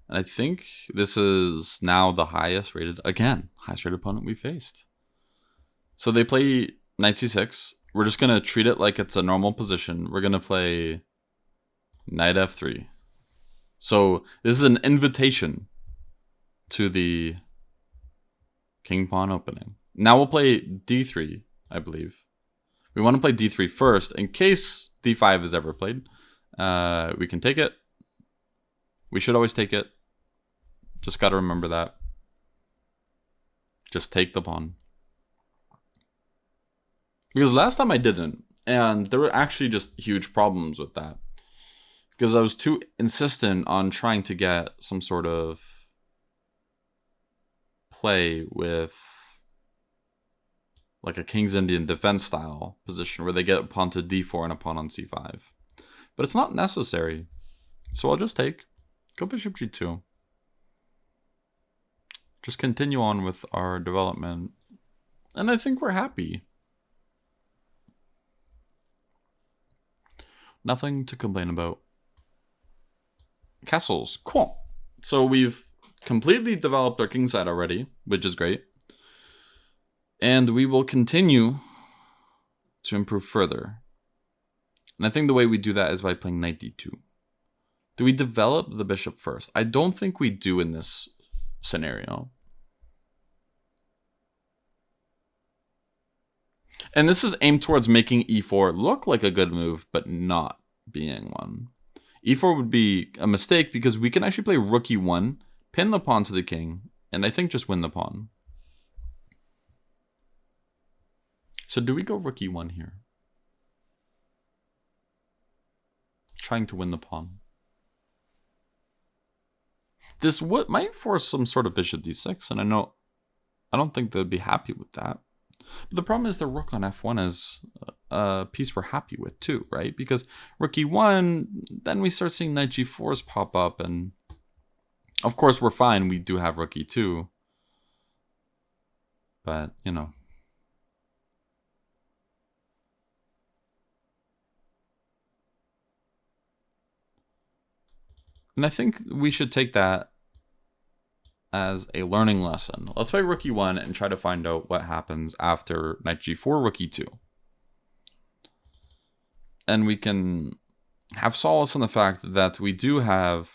And I think this is now the highest rated opponent we faced. So they play knight c6. We're just going to treat it like it's a normal position. We're going to play knight f3. So this is an invitation to the king pawn opening. Now we'll play d3, I believe. We want to play d3 first in case d5 is ever played. We can take it. We should always take it. Just got to remember that. Just take the pawn. Because last time I didn't, and there were actually just huge problems with that. Because I was too insistent on trying to get some sort of play with like a King's Indian defense style position where they get a pawn to d4 and a pawn on c5. But it's not necessary. So I'll just take. Go bishop g2. Just continue on with our development. And I think we're happy. Nothing to complain about. Castles. Cool. So we've completely developed our king side already, which is great. And we will continue to improve further. And I think the way we do that is by playing knight d2. Do we develop the bishop first? I don't think we do in this scenario. And this is aimed towards making e4 look like a good move, but not being one. e4 would be a mistake because we can actually play rook e1, pin the pawn to the king, and I think just win the pawn. So do we go rook e1 here? Trying to win the pawn. This might force some sort of bishop d6, and I don't think they'd be happy with that. But the problem is the rook on f1 is a piece we're happy with too, right? Because rook e1, then we start seeing knight g4s pop up, and of course we're fine. We do have rook e2, but you know. And I think we should take that as a learning lesson. Let's play rook e1 and try to find out what happens after knight g4, rook e2. And we can have solace in the fact that we do have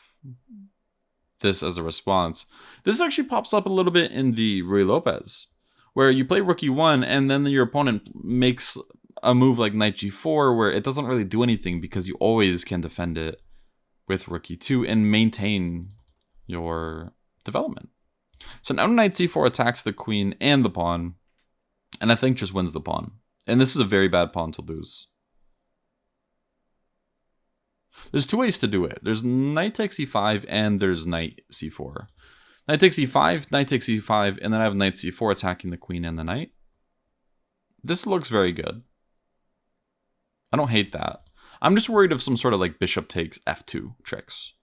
this as a response. This actually pops up a little bit in the Ruy Lopez, where you play rook e1 and then your opponent makes a move like knight g4 where it doesn't really do anything because you always can defend it with rook e2 and maintain your development. So now knight c4 attacks the queen and the pawn, and I think just wins the pawn. And this is a very bad pawn to lose. There's two ways to do it. There's knight takes e5 and there's knight c4. Knight takes e5, knight takes e5, and then I have knight c4 attacking the queen and the knight. This looks very good. I don't hate that. I'm just worried of some sort of like bishop takes f2 tricks.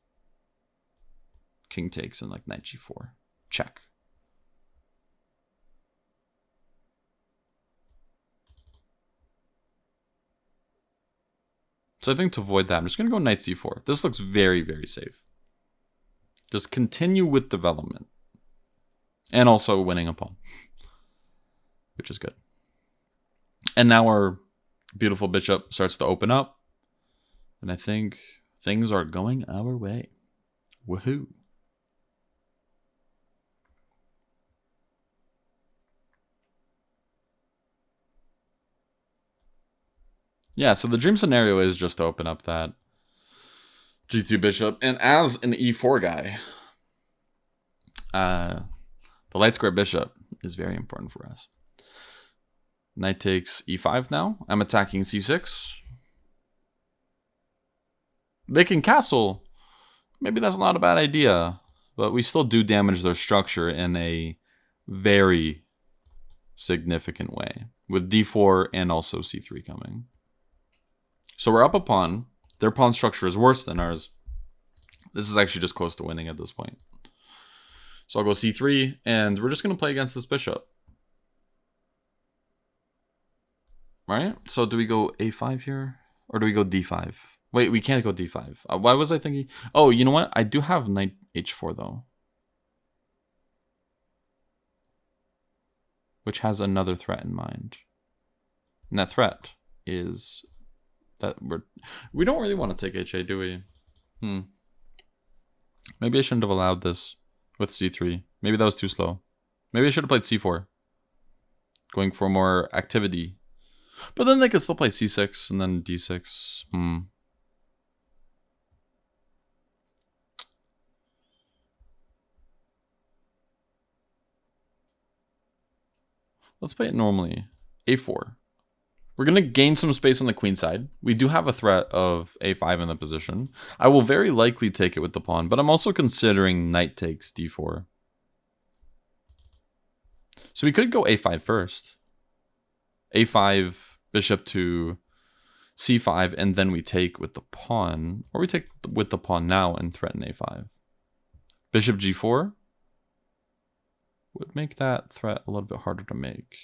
King takes and like knight g4. Check. So I think to avoid that, I'm just going to go knight c4. This looks very, very safe. Just continue with development. And also winning a pawn. Which is good. And now our beautiful bishop starts to open up. And I think things are going our way. Woohoo. Yeah, so the dream scenario is just to open up that g2 bishop. And as an e4 guy, the light square bishop is very important for us. Knight takes e5 now. I'm attacking c6. They can castle. Maybe that's not a bad idea. But we still do damage their structure in a very significant way. With d4 and also c3 coming. So we're up a pawn. Their pawn structure is worse than ours. This is actually just close to winning at this point. So I'll go c3, and we're just going to play against this bishop. Right? So do we go a5 here? Or do we go d5? Wait, we can't go d5. Why was I thinking? Oh, you know what? I do have knight h4 though, which has another threat in mind. And that threat is that we don't really want to take HA, do we? Maybe I shouldn't have allowed this with c3. Maybe that was too slow. Maybe I should have played c4, going for more activity. But then they could still play c6 and then d6. Let's play it normally. a4. We're going to gain some space on the queen side. We do have a threat of a5 in the position. I will very likely take it with the pawn, but I'm also considering knight takes d4. So we could go a5 first. a5, bishop to c5, and then we take with the pawn. Or we take with the pawn now and threaten a5. Bishop g4 would make that threat a little bit harder to make.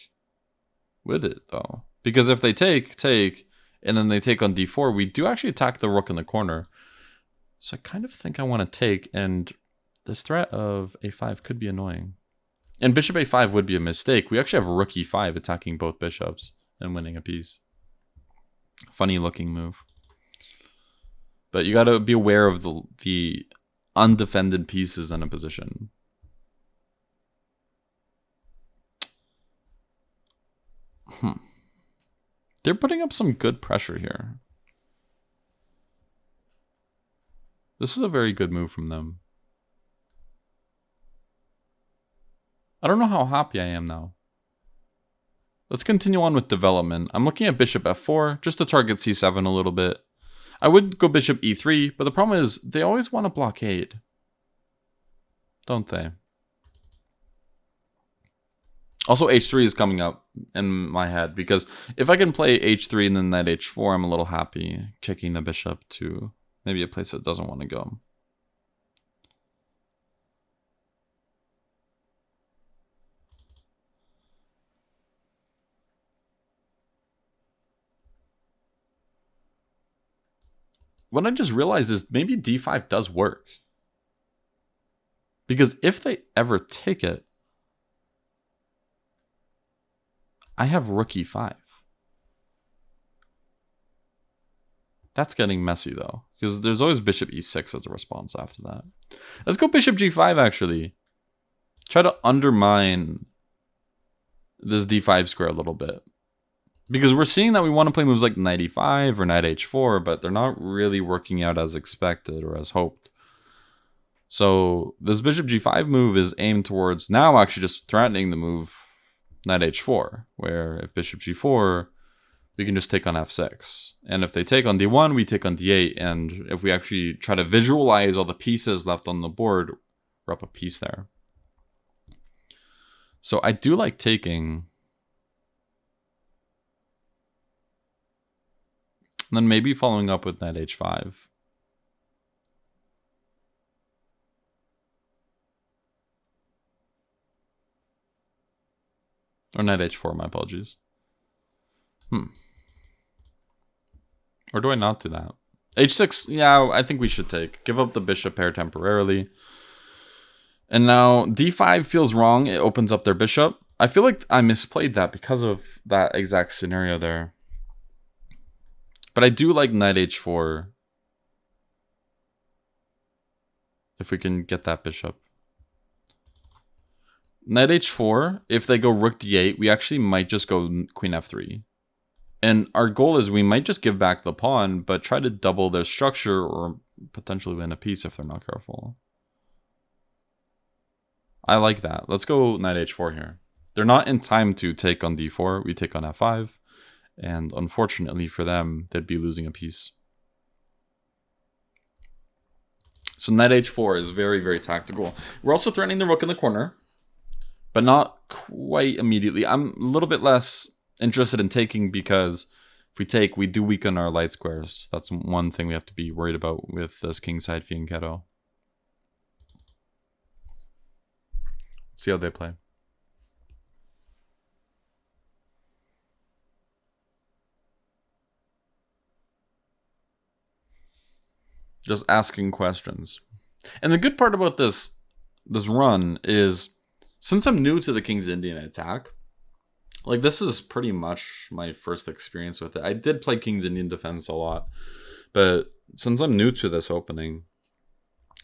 Would it, though? Because if they take, and then they take on d4, we do actually attack the rook in the corner. So I kind of think I want to take, and this threat of a5 could be annoying. And bishop a5 would be a mistake. We actually have rook e5 attacking both bishops and winning a piece. Funny looking move. But you got to be aware of the undefended pieces in a position. They're putting up some good pressure here. This is a very good move from them. I don't know how happy I am now. Let's continue on with development. I'm looking at bishop f4 just to target c7 a little bit. I would go bishop e3, but the problem is they always want to blockade. Don't they? Also, h3 is coming up in my head because if I can play h3 and then knight h4, I'm a little happy kicking the bishop to maybe a place it doesn't want to go. What I just realized is maybe d5 does work. Because if they ever take it, I have rook e5. That's getting messy though, because there's always bishop e6 as a response after that. Let's go bishop g5 actually. Try to undermine this d5 square a little bit. Because we're seeing that we want to play moves like knight e5 or knight h4, but they're not really working out as expected or as hoped. So this bishop g5 move is aimed towards now actually just threatening the move knight h4, where if bishop g4, we can just take on f6. And if they take on d1, we take on d8. And if we actually try to visualize all the pieces left on the board, we're up a piece there. So I do like taking. And then maybe following up with knight h5. Or knight h4, my apologies. Or do I not do that? h6, yeah, I think we should take. Give up the bishop pair temporarily. And now d5 feels wrong. It opens up their bishop. I feel like I misplayed that because of that exact scenario there. But I do like knight h4. If we can get that bishop. Knight h4, if they go rook d8, we actually might just go queen f3. And our goal is we might just give back the pawn, but try to double their structure or potentially win a piece if they're not careful. I like that. Let's go knight h4 here. They're not in time to take on d4. We take on f5. And unfortunately for them, they'd be losing a piece. So knight h4 is very, very tactical. We're also threatening the rook in the corner, but not quite immediately. I'm a little bit less interested in taking because if we take, we do weaken our light squares. That's one thing we have to be worried about with this kingside fianchetto. Let's see how they play. Just asking questions. And the good part about this run is, since I'm new to the King's Indian attack, like this is pretty much my first experience with it. I did play King's Indian defense a lot, but since I'm new to this opening,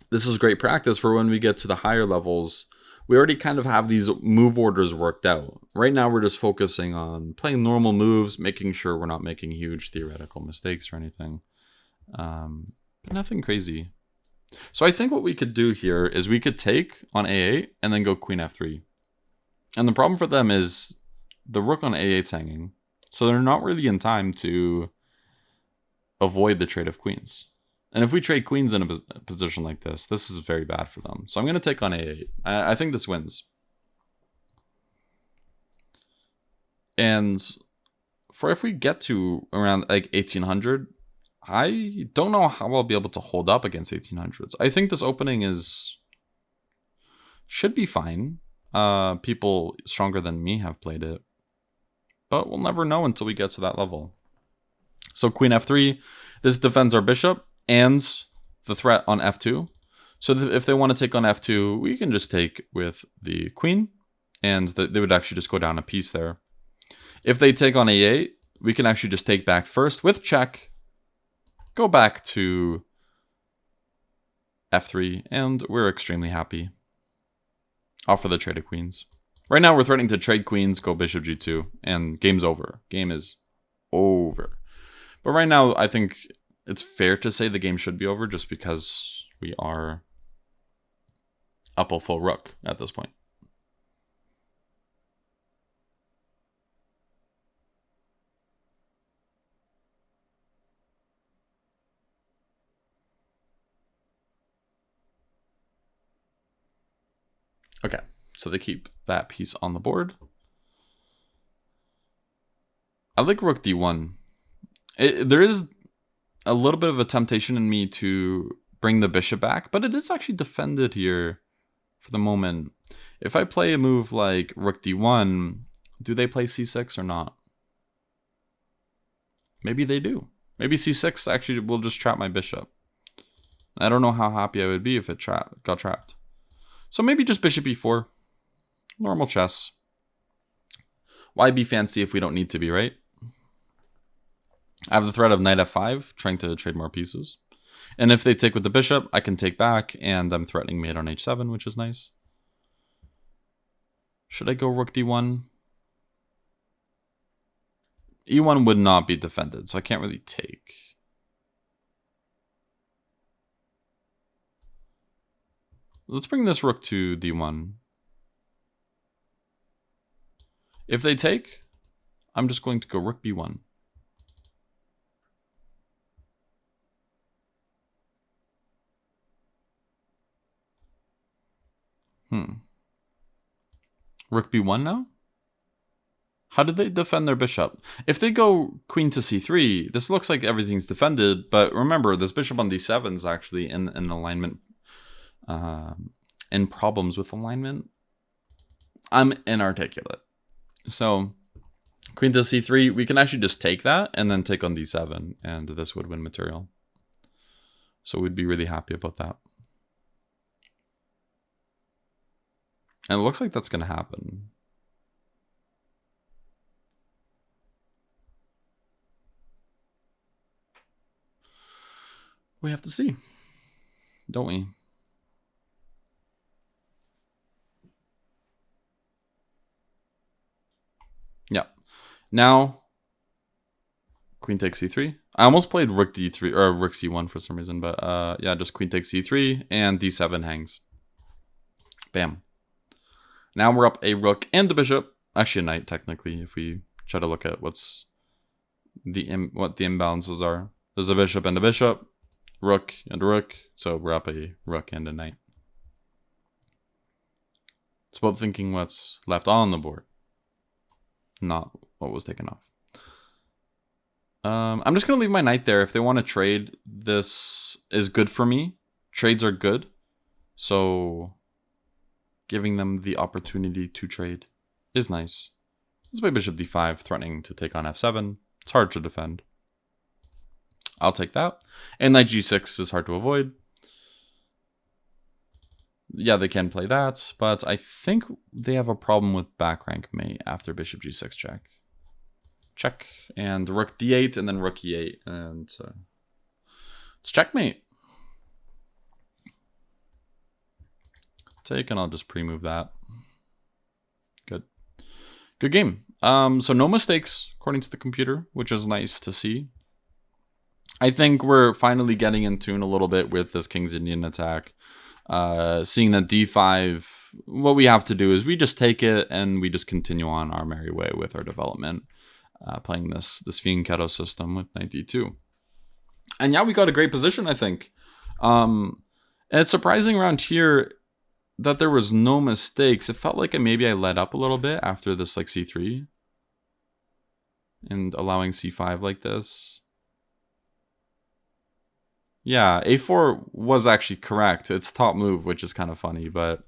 this is great practice for when we get to the higher levels. We already kind of have these move orders worked out. Right now we're just focusing on playing normal moves, making sure we're not making huge theoretical mistakes or anything. But nothing crazy. So I think what we could do here is we could take on A8 and then go Queen F3. And the problem for them is the rook on A8's hanging. So they're not really in time to avoid the trade of queens. And if we trade queens in a position like this, this is very bad for them. So I'm going to take on A8. I think this wins. And for if we get to around like 1800, I don't know how I'll be able to hold up against 1800s. I think this opening should be fine. People stronger than me have played it, but we'll never know until we get to that level. So Queen F3, this defends our bishop and the threat on F2. So if they want to take on F2, we can just take with the queen, and they would actually just go down a piece there. If they take on A8, we can actually just take back first with check, go back to F3, and we're extremely happy. Offer the trade of queens. Right now we're threatening to trade queens, go bishop G2, and game's over. Game is over. But right now I think it's fair to say the game should be over just because we are up a full rook at this point. Okay, so they keep that piece on the board. I like rook d1. There is a little bit of a temptation in me to bring the bishop back, but it is actually defended here for the moment. If I play a move like rook d1, do they play c6 or not? Maybe they do. Maybe c6 actually will just trap my bishop. I don't know how happy I would be if it got trapped. So maybe just bishop e4. Normal chess. Why be fancy if we don't need to be, right? I have the threat of knight f5, trying to trade more pieces. And if they take with the bishop, I can take back, and I'm threatening mate on h7, which is nice. Should I go rook d1? e1 would not be defended, so I can't really take. Let's bring this rook to d1. If they take, I'm just going to go rook b1. Rook b1 now? How did they defend their bishop? If they go queen to c3, this looks like everything's defended, but remember, this bishop on d7 is actually in alignment, in problems with alignment. I'm inarticulate. So, queen to c3, we can actually just take that and then take on d7, and this would win material. So we'd be really happy about that. And it looks like that's going to happen. We have to see, don't we? Yeah. Now, queen takes c3. I almost played rook d3 or rook c1 for some reason, but yeah, just queen takes c3 and d7 hangs. Bam. Now we're up a rook and a bishop. Actually a knight, technically, if we try to look at what the imbalances are. There's a bishop and a bishop, rook and a rook, so we're up a rook and a knight. It's about thinking what's left on the board, not what was taken off. I'm just going to leave my knight there. If they want to trade, this is good for me. Trades are good, so giving them the opportunity to trade is nice. Let's play bishop d5, threatening to take on f7. It's hard to defend. I'll take that. And knight g6 is hard to avoid. Yeah, they can play that, but I think they have a problem with back rank mate after bishop g6 check. Check, and rook d8, and then rook e8, and it's checkmate. Take, and I'll just pre-move that. Good. Good game. So no mistakes, according to the computer, which is nice to see. I think we're finally getting in tune a little bit with this King's Indian attack. Seeing that d5, what we have to do is we just take it and we just continue on our merry way with our development, playing this fianchetto system with knight d2. And yeah, we got a great position, I think. And it's surprising around here that there was no mistakes. It felt like maybe I let up a little bit after this like c3 and allowing c5 like this. Yeah, a4 was actually correct. It's top move, which is kind of funny, but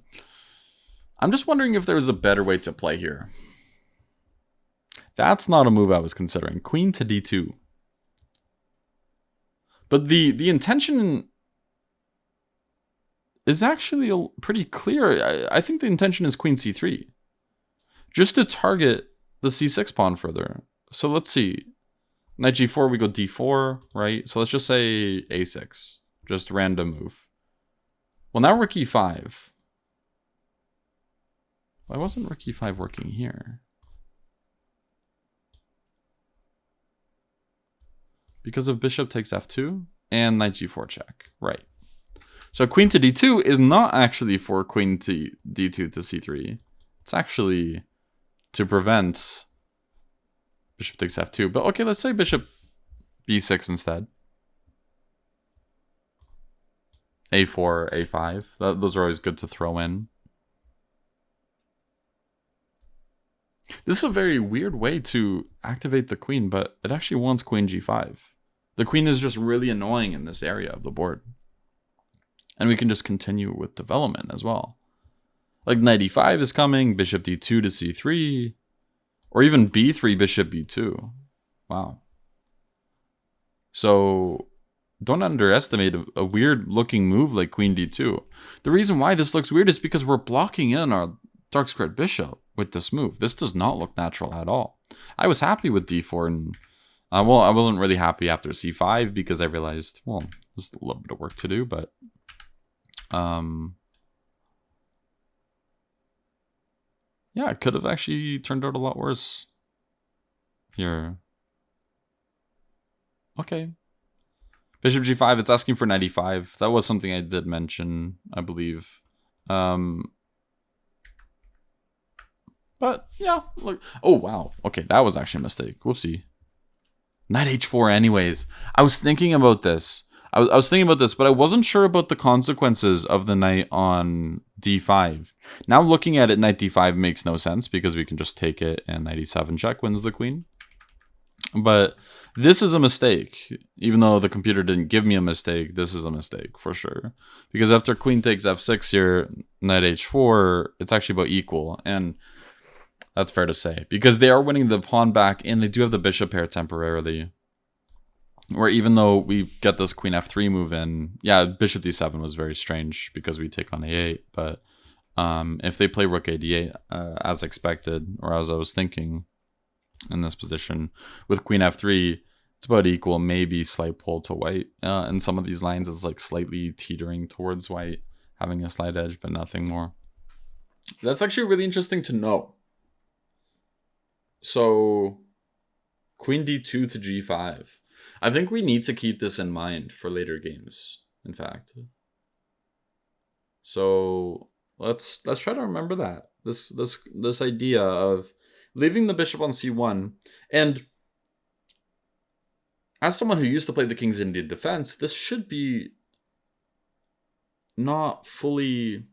I'm just wondering if there was a better way to play here. That's not a move I was considering. Queen to d2. But the intention is actually pretty clear. I think the intention is queen c3. Just to target the c6 pawn further. So let's see. Knight g4, we go d4, right? So let's just say a6. Just random move. Well, now rook e5. Why wasn't rook e5 working here? Because of bishop takes f2 and knight g4 check. Right. So queen to d2 is not actually for queen to d2 to c3. It's actually to prevent bishop takes f2. But okay, let's say bishop b6 instead. a4, a5. Those are always good to throw in. This is a very weird way to activate the queen, but it actually wants queen g5. The queen is just really annoying in this area of the board. And we can just continue with development as well. Like knight e5 is coming, bishop d2 to c3, or even b3, bishop b2. Wow. So don't underestimate a weird looking move like queen d2. The reason why this looks weird is because we're blocking in our dark squared bishop with this move. This does not look natural at all. I was happy with d4, and well, I wasn't really happy after c5 because I realized, well, there's a little bit of work to do, but yeah, it could have actually turned out a lot worse here. Okay. Bishop g5, it's asking for knight e5. That was something I did mention, I believe. But yeah, look. Oh, wow. Okay, that was actually a mistake. Whoopsie. Knight h4 anyways. I was thinking about this. I was thinking about this, but I wasn't sure about the consequences of the knight on d5. Now looking at it, knight d5 makes no sense because we can just take it and knight e7 check wins the queen. But this is a mistake. Even though the computer didn't give me a mistake, this is a mistake for sure. Because after queen takes f6 here, knight h4, it's actually about equal. And that's fair to say. Because they are winning the pawn back and they do have the bishop pair temporarily. Where even though we get this queen f3 move in, yeah, bishop d7 was very strange because we take on a8. But if they play rook a d8 as expected, or as I was thinking in this position, with queen f3, it's about equal, maybe slight pull to white. In some of these lines, it's like slightly teetering towards white, having a slight edge, but nothing more. That's actually really interesting to know. So, queen d2 to g5. I think we need to keep this in mind for later games, in fact. So let's try to remember that. This idea of leaving the bishop on c1. And as someone who used to play the King's Indian defense, this should be not fully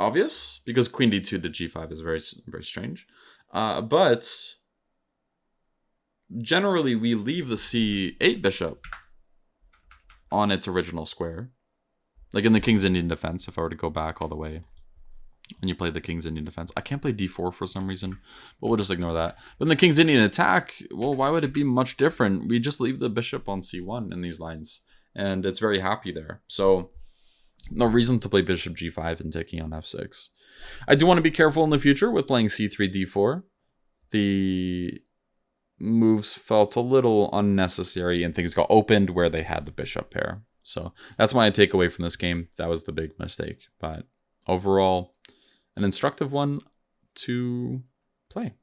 obvious because queen d2 to g5 is very, very strange. But generally, we leave the c8 bishop on its original square. Like in the King's Indian defense, if I were to go back all the way. And you play the King's Indian defense. I can't play d4 for some reason, but we'll just ignore that. But in the King's Indian attack, well, why would it be much different? We just leave the bishop on c1 in these lines, and it's very happy there. So no reason to play bishop g5 and taking on f6. I do want to be careful in the future with playing c3, d4. The moves felt a little unnecessary and things got opened where they had the bishop pair. So that's my takeaway from this game. That was the big mistake. But overall, an instructive one to play.